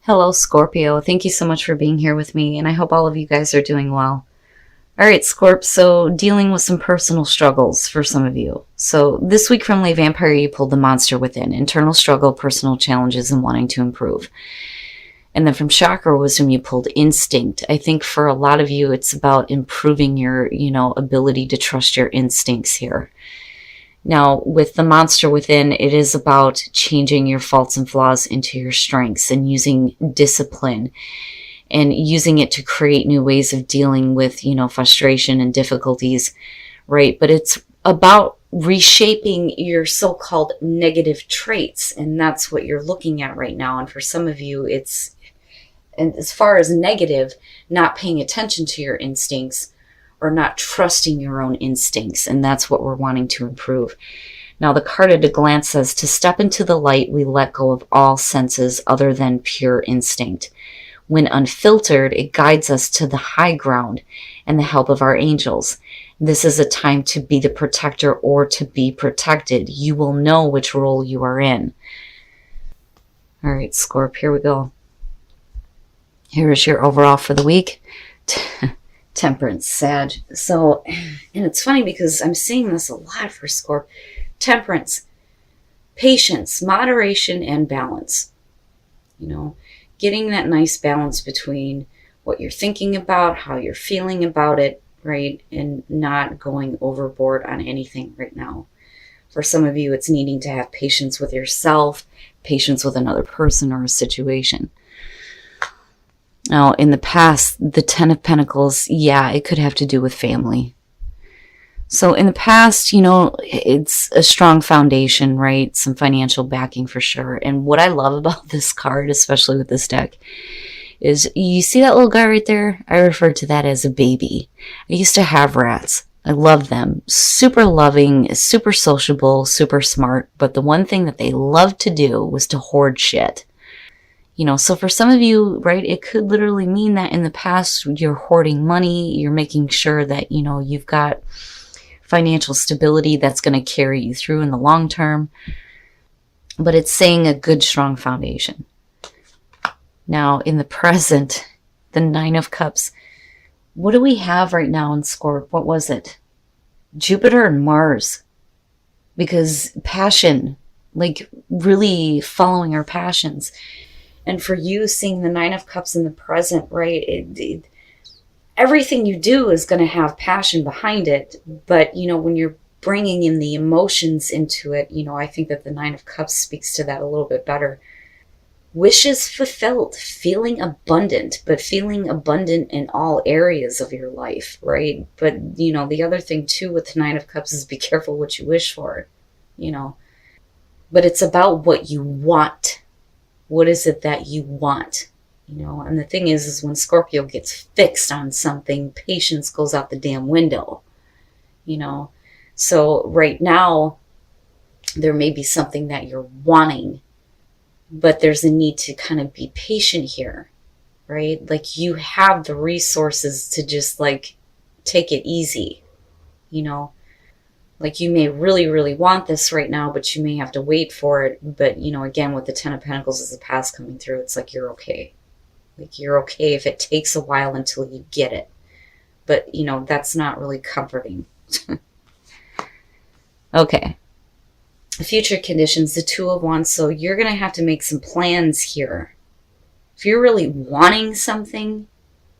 Hello, Scorpio. Thank you so much for being here with me, and I hope all of you guys are doing well. All right, Scorp, so dealing with some personal struggles for some of you. So this week from Lay Vampire, you pulled the monster within, internal struggle, personal challenges, and wanting to improve. And then from Chakra Wisdom, you pulled instinct. I think for a lot of you, it's about improving your, ability to trust your instincts here. Now, with the monster within, it is about changing your faults and flaws into your strengths and using discipline and using it to create new ways of dealing with, frustration and difficulties, right? But it's about reshaping your so-called negative traits, and that's what you're looking at right now. And for some of you, it's, and as far as negative, not paying attention to your instincts, or not trusting your own instincts, and that's what we're wanting to improve. Now, the card at a glance says, to step into the light, we let go of all senses other than pure instinct. When unfiltered, it guides us to the high ground and the help of our angels. This is a time to be the protector or to be protected. You will know which role you are in. All right, Scorp, here we go. Here is your overall for the week. Temperance, Sag. So, and it's funny because I'm seeing this a lot for Scorp. Temperance, patience, moderation, and balance. Getting that nice balance between what you're thinking about, how you're feeling about it, right? And not going overboard on anything right now. For some of you, it's needing to have patience with yourself, patience with another person or a situation. Now, in the past, the Ten of Pentacles, it could have to do with family. So in the past, it's a strong foundation, right? Some financial backing for sure. And what I love about this card, especially with this deck, is you see that little guy right there? I refer to that as a baby. I used to have rats. I love them. Super loving, super sociable, super smart. But the one thing that they loved to do was to hoard shit. So for some of you, right, it could literally mean that in the past you're hoarding money, you're making sure that, you've got financial stability that's going to carry you through in the long term. But it's saying a good, strong foundation. Now, in the present, the Nine of Cups, what do we have right now in Scorp? What was it? Jupiter and Mars. Because passion, like really following our passions. And for you, seeing the Nine of Cups in the present, right, everything you do is going to have passion behind it. But, when you're bringing in the emotions into it, I think that the Nine of Cups speaks to that a little bit better. Wishes fulfilled, feeling abundant, but feeling abundant in all areas of your life, right? But, the other thing, too, with the Nine of Cups is be careful what you wish for, But it's about what you want. What is it that you want? And the thing is when Scorpio gets fixed on something, patience goes out the damn window, So right now, there may be something that you're wanting, but there's a need to kind of be patient here, right? Like you have the resources to just like take it easy, Like you may really, really want this right now, but you may have to wait for it. But, again, with the Ten of Pentacles as the past coming through, it's like you're okay. Like you're okay if it takes a while until you get it. But, that's not really comforting. Okay. Future conditions, the Two of Wands. So you're going to have to make some plans here. If you're really wanting something,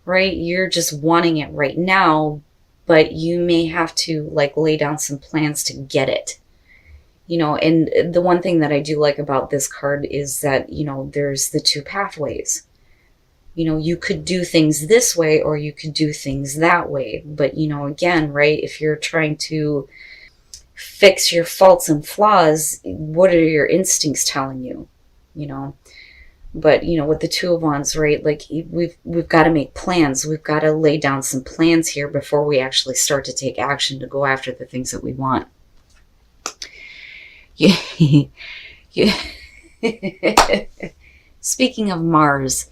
right, you're just wanting it right now, but you may have to like lay down some plans to get it. And the one thing that I do like about this card is that, there's the two pathways. You could do things this way or you could do things that way. But, again, right, if you're trying to fix your faults and flaws, what are your instincts telling you? But, with the Two of Wands, right, like we've got to make plans. We've got to lay down some plans here before we actually start to take action to go after the things that we want. Yeah. Speaking of Mars,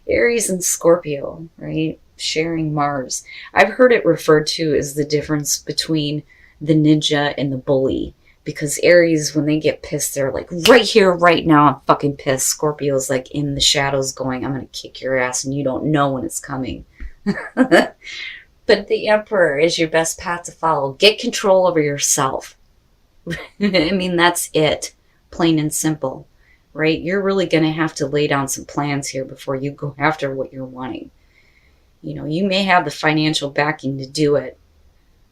Aries and Scorpio, right, sharing Mars. I've heard it referred to as the difference between the ninja and the bully. Because Aries, when they get pissed, they're like, right here, right now, I'm fucking pissed. Scorpio's like in the shadows going, I'm going to kick your ass and you don't know when it's coming. But the Emperor is your best path to follow. Get control over yourself. I mean, that's it. Plain and simple, right? You're really going to have to lay down some plans here before you go after what you're wanting. You know, you may have the financial backing to do it.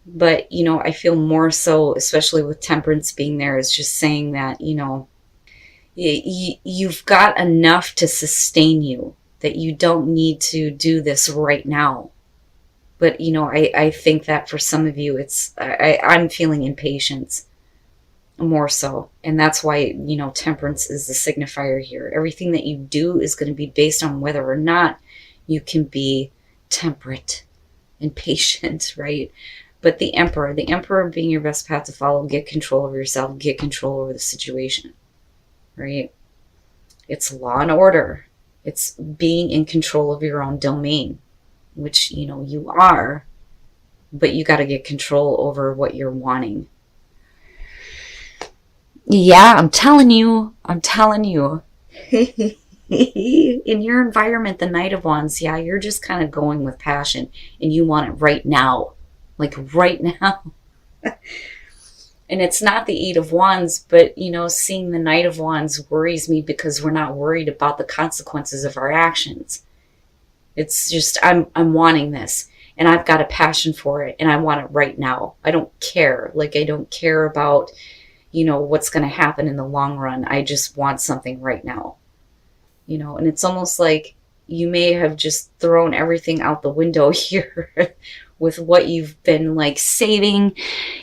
But, you know, I feel more so, especially with Temperance being there, is just saying that, you know, you've got enough to sustain you, that you don't need to do this right now. But, you know, I think that for some of you, I'm feeling impatience more so. And that's why, you know, Temperance is the signifier here. Everything that you do is going to be based on whether or not you can be temperate and patient, right? But the Emperor being your best path to follow, get control over yourself, get control over the situation, right? It's law and order. It's being in control of your own domain, which, you know, you are, but you got to get control over what you're wanting. Yeah, I'm telling you. In your environment, the Knight of Wands, yeah, you're just kind of going with passion and you want it right now. Like right now. And it's not the Eight of Wands, but, you know, seeing the Knight of Wands worries me because we're not worried about the consequences of our actions. It's just, I'm wanting this and I've got a passion for it and I want it right now. I don't care. Like, I don't care about, you know, what's going to happen in the long run. I just want something right now. You know, and it's almost like you may have just thrown everything out the window here with what you've been like saving,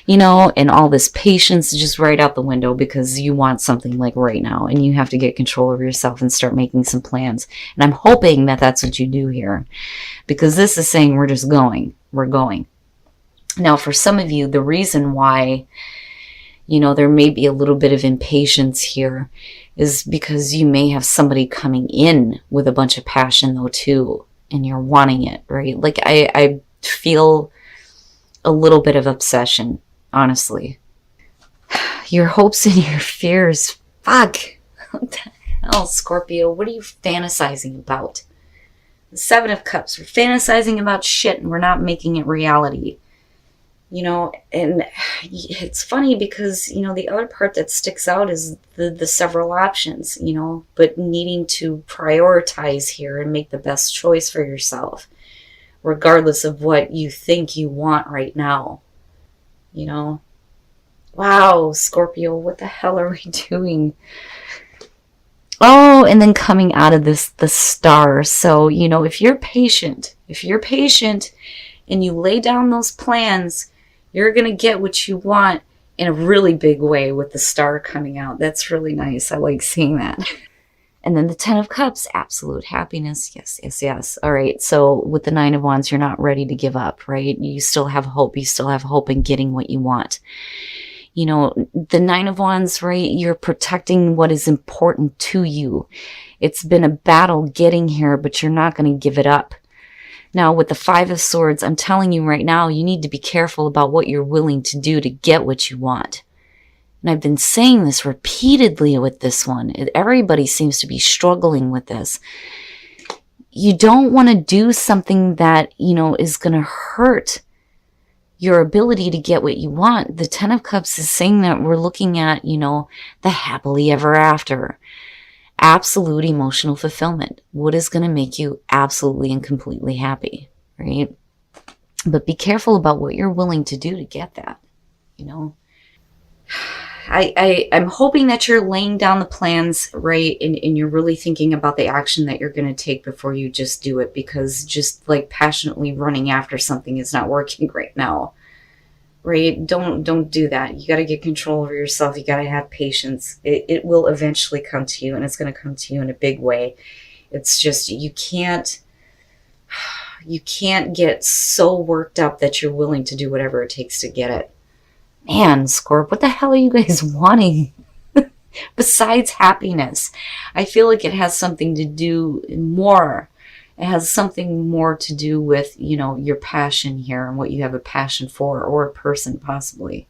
you know, and all this patience just right out the window because you want something like right now and you have to get control over yourself and start making some plans. And I'm hoping that that's what you do here, because this is saying we're just going, we're going. Now, for some of you, the reason why, you know, there may be a little bit of impatience here is because you may have somebody coming in with a bunch of passion though too, and you're wanting it, right? Like I feel a little bit of obsession, honestly. Your hopes and your fears, fuck. What the hell, Scorpio? What are you fantasizing about? The Seven of Cups, we're fantasizing about shit and we're not making it reality. You know, and it's funny because, you know, the other part that sticks out is the several options, you know, but needing to prioritize here and make the best choice for yourself, regardless of what you think you want right now, you know. Wow, Scorpio, what the hell are we doing? Oh, and then coming out of this, the Star. So, you know, if you're patient and you lay down those plans, you're going to get what you want in a really big way with the Star coming out. That's really nice. I like seeing that. And then the Ten of Cups, absolute happiness. Yes, yes, yes. All right. So with the Nine of Wands, you're not ready to give up, right? You still have hope. You still have hope in getting what you want. You know, the Nine of Wands, right? You're protecting what is important to you. It's been a battle getting here, but you're not going to give it up. Now, with the Five of Swords, I'm telling you right now, you need to be careful about what you're willing to do to get what you want. And I've been saying this repeatedly with this one. Everybody seems to be struggling with this. You don't want to do something that, you know, is going to hurt your ability to get what you want. The Ten of Cups is saying that we're looking at, you know, the happily ever after. Absolute emotional fulfillment. What is going to make you absolutely and completely happy, right? But be careful about what you're willing to do to get that, you know. I'm hoping that you're laying down the plans, right? And you're really thinking about the action that you're going to take before you just do it, because just like passionately running after something is not working right now. Right? Don't do that. You got to get control over yourself. You got to have patience. It will eventually come to you, and it's going to come to you in a big way. It's just, you can't get so worked up that you're willing to do whatever it takes to get it. Man, Scorp, what the hell are you guys wanting? Besides happiness, I feel like it has something to do more. It has something more to do with, you know, your passion here and what you have a passion for, or a person possibly.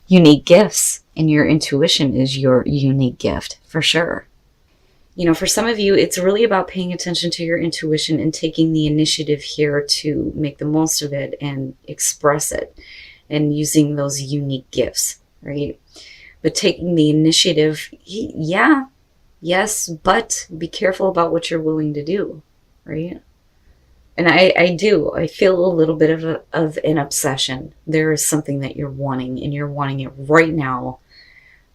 You need gifts. And your intuition is your unique gift, for sure. You know, for some of you, it's really about paying attention to your intuition and taking the initiative here to make the most of it and express it and using those unique gifts, right? But taking the initiative, yeah, yes, but be careful about what you're willing to do, right? And I feel a little bit of an obsession. There is something that you're wanting, and you're wanting it right now.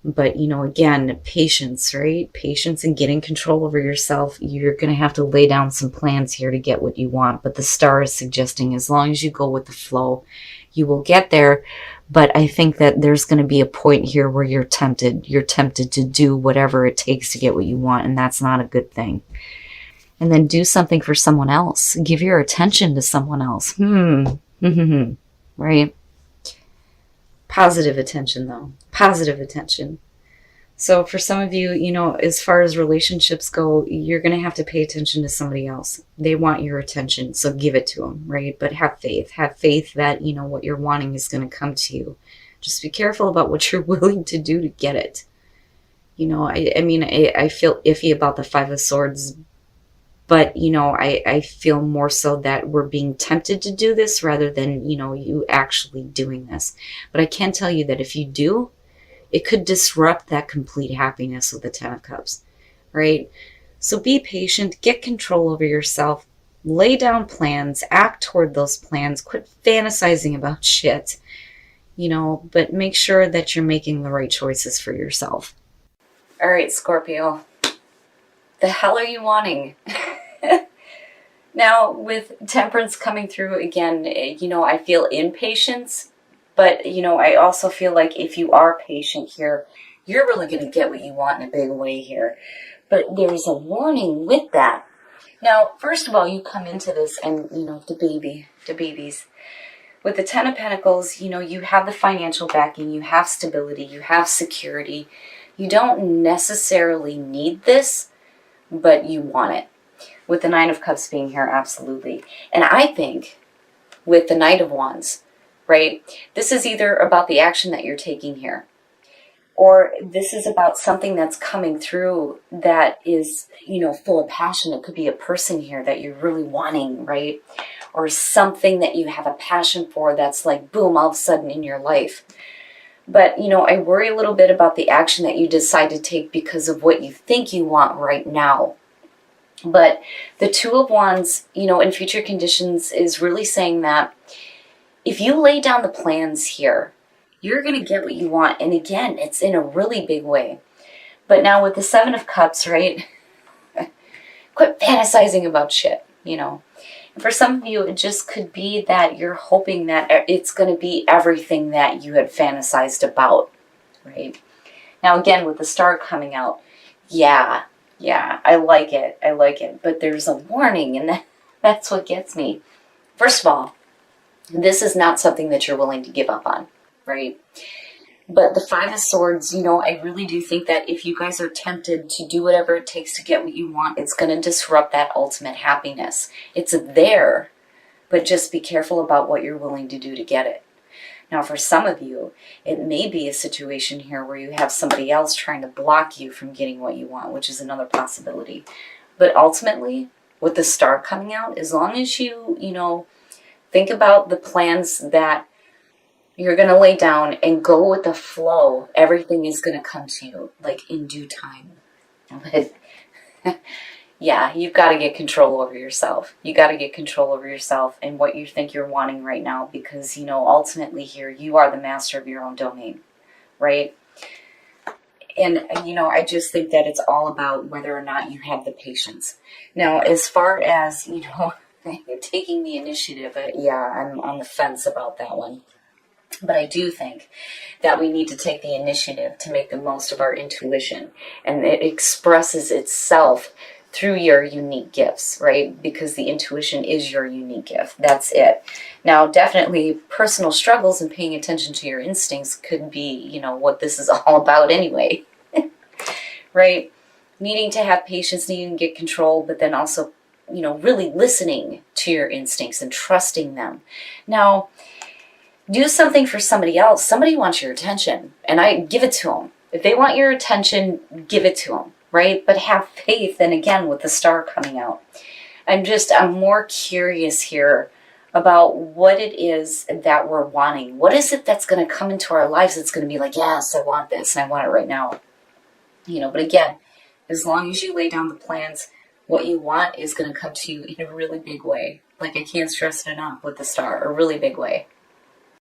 But, you know, again, patience, right? Patience and getting control over yourself. You're going to have to lay down some plans here to get what you want. But the star is suggesting as long as you go with the flow, you will get there. But I think that there's going to be a point here where you're tempted. You're tempted to do whatever it takes to get what you want. And that's not a good thing. And then do something for someone else. Give your attention to someone else. Right? Positive attention, though. Positive attention. So for some of you, you know, as far as relationships go, you're going to have to pay attention to somebody else. They want your attention, so give it to them, right? But have faith. Have faith that, you know, what you're wanting is going to come to you. Just be careful about what you're willing to do to get it. You know, I feel iffy about the Five of Swords, but, you know, I feel more so that we're being tempted to do this rather than, you know, you actually doing this. But I can tell you that if you do, it could disrupt that complete happiness with the Ten of Cups, right? So be patient, get control over yourself, lay down plans, act toward those plans, quit fantasizing about shit, you know, but make sure that you're making the right choices for yourself. All right, Scorpio, the hell are you wanting? Now, with Temperance coming through again, you know, I feel impatience, but, you know, I also feel like if you are patient here, you're really going to get what you want in a big way here. But there's a warning with that. Now, first of all, you come into this and, you know, the babies. With the Ten of Pentacles, you know, you have the financial backing, you have stability, you have security. You don't necessarily need this, but you want it. With the Nine of Cups being here, absolutely. And I think with the Knight of Wands, right, this is either about the action that you're taking here, or this is about something that's coming through that is, you know, full of passion. It could be a person here that you're really wanting, right? Or something that you have a passion for that's like, boom, all of a sudden in your life. But, you know, I worry a little bit about the action that you decide to take because of what you think you want right now. But the Two of Wands, you know, in future conditions is really saying that if you lay down the plans here, you're going to get what you want. And again, it's in a really big way. But now with the Seven of Cups, right, quit fantasizing about shit, you know. And for some of you, it just could be that you're hoping that it's going to be everything that you had fantasized about, right? Now, again, with the Star coming out, yeah, I like it. But there's a warning, and that's what gets me. First of all, this is not something that you're willing to give up on, right? But the Five of Swords, you know, I really do think that if you guys are tempted to do whatever it takes to get what you want, it's going to disrupt that ultimate happiness. It's there, but just be careful about what you're willing to do to get it. Now, for some of you, it may be a situation here where you have somebody else trying to block you from getting what you want, which is another possibility. But ultimately, with the Star coming out, as long as you know, think about the plans that you're going to lay down and go with the flow, everything is going to come to you, like, in due time. But yeah, you've got to get control over yourself. You got to get control over yourself and what you think you're wanting right now, because, you know, ultimately here, you are the master of your own domain, right? And, you know, I just think that it's all about whether or not you have the patience. Now, as far as, you know, taking the initiative, yeah, I'm on the fence about that one. But I do think that we need to take the initiative to make the most of our intuition. And it expresses itself through your unique gifts, right? Because the intuition is your unique gift. That's it. Now, definitely personal struggles and paying attention to your instincts could be, you know, what this is all about anyway, right? Needing to have patience, needing to get control, but then also, you know, really listening to your instincts and trusting them. Now, Do something for somebody else. Somebody wants your attention, and I give it to them. If they want your attention, give it to them, right? But have faith, and again, with the star coming out. I'm more curious here about what it is that we're wanting. What is it that's going to come into our lives that's going to be like, yes, I want this, and I want it right now. But again, as long as you lay down the plans, what you want is going to come to you in a really big way. Like, I can't stress it enough with the star, a really big way.